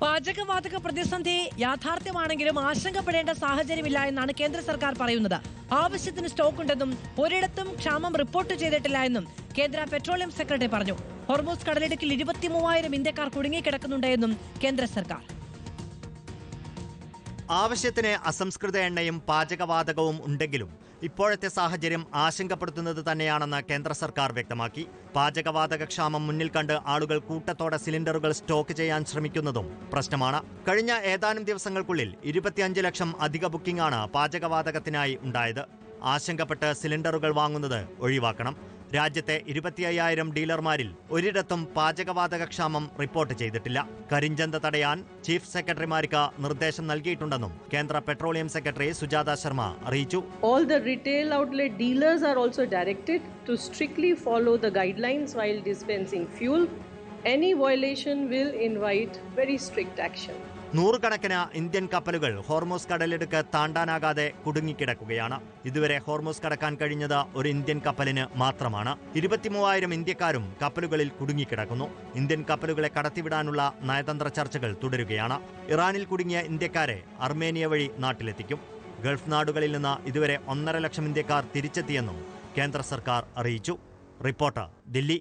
പാചകവാതക പ്രതിസന്ധി യാഥാർത്ഥ്യമാണെങ്കിലും ആശങ്കപ്പെടേണ്ട സാഹചര്യമില്ല എന്നാണ് കേന്ദ്ര സർക്കാർ പറയുന്നത്. ആവശ്യത്തിന് സ്റ്റോക്ക് ഉണ്ടെന്നും ഒരിടത്തും ക്ഷാമം റിപ്പോർട്ട് ചെയ്തിട്ടില്ല എന്നും കേന്ദ്ര പെട്രോളിയം സെക്രട്ടറി പറഞ്ഞു. ഹോർമൂസ് കടലിടുക്കിൽ 23,000 ഇന്ത്യക്കാർ കുടുങ്ങിക്കിടക്കുന്നുണ്ട് എന്നും കേന്ദ്ര സർക്കാർ. ആവശ്യത്തിന് അസംസ്കൃത എണ്ണയും പാചകവാതകവും ഉണ്ടെങ്കിലും ഇപ്പോഴത്തെ സാഹചര്യം ആശങ്കപ്പെടുത്തുന്നത് തന്നെയാണെന്ന് കേന്ദ്ര സർക്കാർ വ്യക്തമാക്കി. പാചകവാതക ക്ഷാമം മുന്നിൽ കണ്ട് ആളുകൾ കൂട്ടത്തോടെ സിലിണ്ടറുകൾ സ്റ്റോക്ക് ചെയ്യാൻ ശ്രമിക്കുന്നതും പ്രശ്നമാണ്. കഴിഞ്ഞ ഏതാനും ദിവസങ്ങൾക്കുള്ളിൽ 25 ലക്ഷം അധിക ബുക്കിംഗാണ് പാചകവാതകത്തിനായി ഉണ്ടായത്. ആശങ്കപ്പെട്ട് സിലിണ്ടറുകൾ വാങ്ങുന്നത് ഒഴിവാക്കണം. രാജ്യത്തെ 25,000 ഡീലർമാരിൽ ഒരിടത്തും പാചകവാതക ക്ഷാമം റിപ്പോർട്ട് ചെയ്തിട്ടില്ല. കരിഞ്ചന്ത തടയാൻ ചീഫ് സെക്രട്ടറിമാർക്ക് നിർദ്ദേശം നൽകിയിട്ടുണ്ടെന്നും കേന്ദ്ര പെട്രോളിയം സെക്രട്ടറി സുജാത ശർമ്മ അറിയിച്ചു. All the retail outlet dealers are also directed to strictly follow the guidelines while dispensing fuel. Any violation will invite very strict action. നൂറുകണക്കിന് ഇന്ത്യൻ കപ്പലുകൾ ഹോർമൂസ് കടലിടുക്ക് താണ്ടാനാകാതെ കുടുങ്ങിക്കിടക്കുകയാണ്. ഇതുവരെ ഹോർമൂസ് കടക്കാൻ കഴിഞ്ഞത് ഒരു ഇന്ത്യൻ കപ്പലിന് മാത്രമാണ്. 23,000 ഇന്ത്യക്കാരും കപ്പലുകളിൽ കുടുങ്ങിക്കിടക്കുന്നു. ഇന്ത്യൻ കപ്പലുകളെ കടത്തിവിടാനുള്ള നയതന്ത്ര ചർച്ചകൾ തുടരുകയാണ്. ഇറാനിൽ കുടുങ്ങിയ ഇന്ത്യക്കാരെ അർമേനിയ വഴി നാട്ടിലെത്തിക്കും. ഗൾഫ് നാടുകളിൽ നിന്ന് ഇതുവരെ 1.5 ലക്ഷം ഇന്ത്യക്കാർ തിരിച്ചെത്തിയെന്നും കേന്ദ്ര സർക്കാർ അറിയിച്ചു. റിപ്പോർട്ടർ, ദില്ലി.